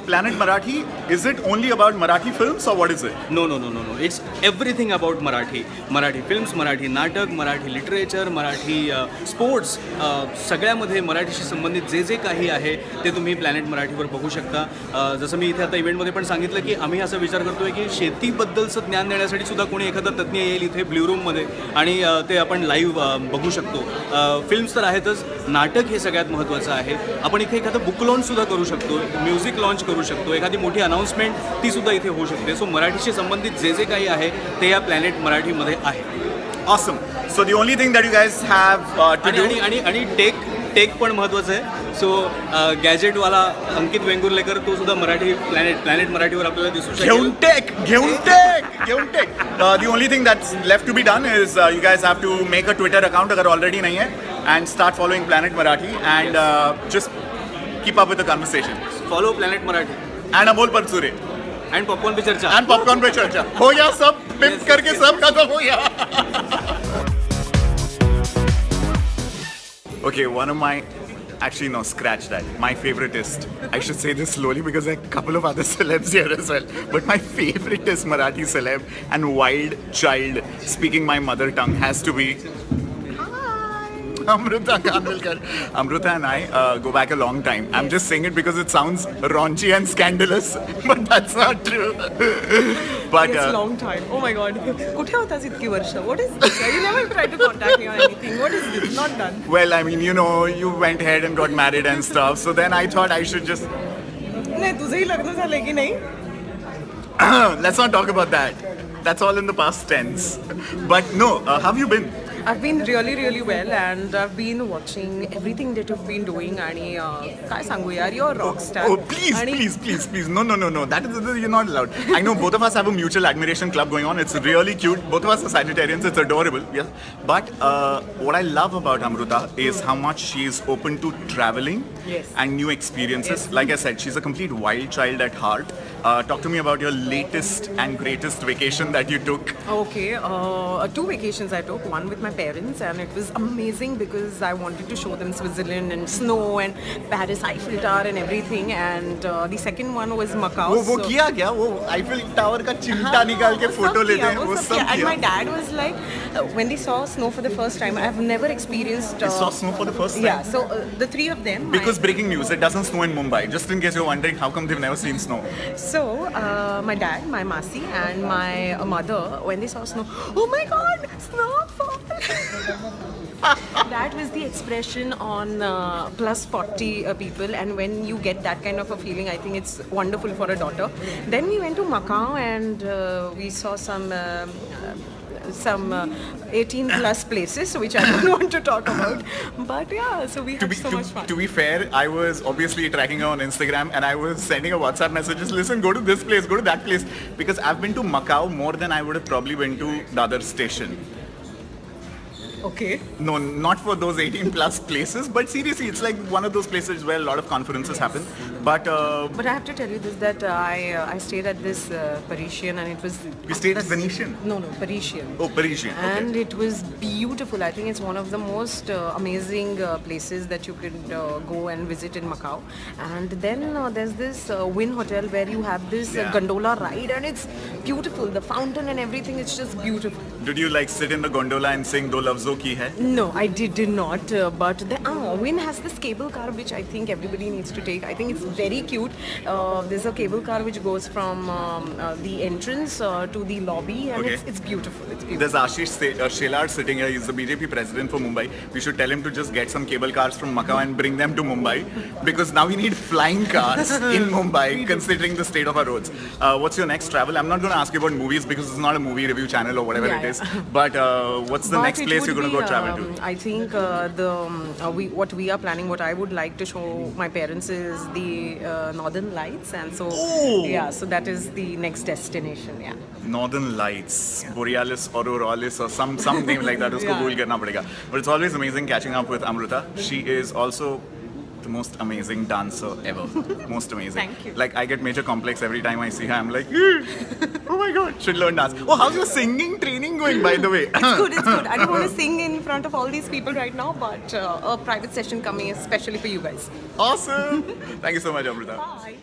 Planet Marathi, is it only about Marathi films or what is it? No. It's everything about Marathi. Maraठी films, Marathi नाटक, Marathi literature, Marathi sports, सगळ्यामध्ये मराठीशी संबंधित जे काही आहे ते तुम्ही प्लॅनेट मराठीवर बघू शकता. जसं मी इथे आता इव्हेंटमध्ये पण सांगितलं की आम्ही असा विचार करतोय की शेतीबद्दलचं ज्ञान देण्यासाठी सुद्धा कोणी एखादा तज्ज्ञ येईल इथे ब्ल्यू रूममध्ये आणि ते आपण लाईव्ह बघू शकतो. फिल्म्स तर आहेतच, नाटक हे सगळ्यात महत्त्वाचं आहे. आपण इथे एखादं बुक लॉन्चसुद्धा करू शकतो, म्युझिक लॉन्च करू शकतो, एखादी मोठी अनाऊन्समेंट तीसुद्धा इथे होऊ शकते. सो मराठीशी संबंधित जे काही आहे ते या प्लॅनेट मराठीमध्ये आहे. Awesome. So the only thing that you guys have to do आणि टेक पण महत्त्वाचं आहे. सो गॅजेटवाला अंकित वेंगुर्लेकर तो सुद्धा मराठी प्लॅनेट मराठीवर आपल्याला दिसू घेऊन take. The only thing that's left to be done is you guys have to make a Twitter account अगर already नहीं है and start following Planet Marathi and just keep up with the conversation. Follow Planet Marathi. And Amol Parchure. And Popcorn पे चर्चा. And Popcorn पे चर्चा. हो गया सब पिप करके सब खत्म हो गया. Okay, one of my actually no, scratch that. My favoritist. I should say this slowly because there are a couple of other celebs here as well. But my favoritist Marathi celeb and wild child speaking my mother tongue has to be Amruta Khanvilkar. Amruta and I go back a long time. I'm just saying it because it sounds raunchy and scandalous, but that's not true. But it's a long time. Oh my God. कुठे होतास इतकी वर्ष? What is this? You never tried to contact me or anything. What is this? Not done. Well, I mean, you know, you went ahead and got married and stuff. So then I thought I should just. नाही तुझंही लग्न झालंय की नाही? Let's not talk about that. That's all in the past tense. But no, how have you been? I've been really well and I've been watching everything that you've been doing आणि काय सांगू यार, you're a rock star. Oh, please. No. That is, you're not allowed. I know both of us have a mutual admiration club going on. It's really cute. Both of us are Sagittarians. It's adorable. Yes. But what I love about Amruta is how much she is open to traveling and new experiences. Like I said, she's a complete wild child at heart. Talk to me about your latest and greatest vacation that you took. Okay, 2 vacations I took. One with my parents and it was amazing because I wanted to show them Switzerland and snow and Paris Eiffel Tower and everything. And the second one was Macau. वो किया क्या? वो Eiffel Tower का चिमटा निकाल के photo लेते हैं, वो सब किया. And my dad was like, when they saw snow for the first time, I have never experienced. They saw snow for the first time. Yeah, so the 3 of them. Because breaking news, it doesn't snow in Mumbai. Just in case you're wondering how come they've never seen snow. So my dad, my masi, and my mother, when they saw snow, oh my God, snowfall! That was the expression on plus 40 people, and when you get that kind of a feeling, I think it's wonderful for a daughter. Then we went to Macau and we saw some 18 plus places which I don't want to talk about, but yeah, so we had so much fun. To be fair, I was obviously tracking her on Instagram and I was sending her WhatsApp messages, listen, go to this place, go to that place, because I've been to Macau more than I would have probably been to Dadar station. Okay. No, not for those 18 plus places, but seriously, it's like one of those places where a lot of conferences happen. But I have to tell you this, that I stayed at this Parisian and it was... You stayed at Venetian? No, Parisian. Oh, Parisian. And okay. it was beautiful. I think it's one of the most amazing places that you could go and visit in Macau. And then there's this Wynn Hotel where you have this gondola ride and it's beautiful. The fountain and everything, it's just beautiful. Did you like sit in the gondola and sing Do Lafzo Ki Hai? No, I did not. But Wynn has this cable car which I think everybody needs to take. I think it's very cute. There's a cable car which goes from the entrance to the lobby and it's beautiful. It's beautiful. There's Ashish Shelar sitting here. He's the BJP president for Mumbai. We should tell him to just get some cable cars from Macau and bring them to Mumbai because now we need flying cars in Mumbai considering the state of our roads. What's your next travel? I'm not going to ask you about movies because it's not a movie review channel or whatever it is. But what's the next place you're going to go travel to? I think what we are planning, what I would like to show my parents is the Northern Lights, and so so that is the next destination. Yeah. Northern Lights, Borealis, Auroralis, or some name like that. Usko Google karna padega. But it's always amazing catching up with Amruta. She is also the most amazing dancer ever. Most amazing. Thank you. Like, I get major complex every time I see her. I'm like, oh my god, should learn dance. Oh, how's your singing training going, by the way? It's good, it's good. I don't want to sing in front of all these people right now, but a private session coming especially for you guys. Awesome. Thank you so much, Amruta. Bye.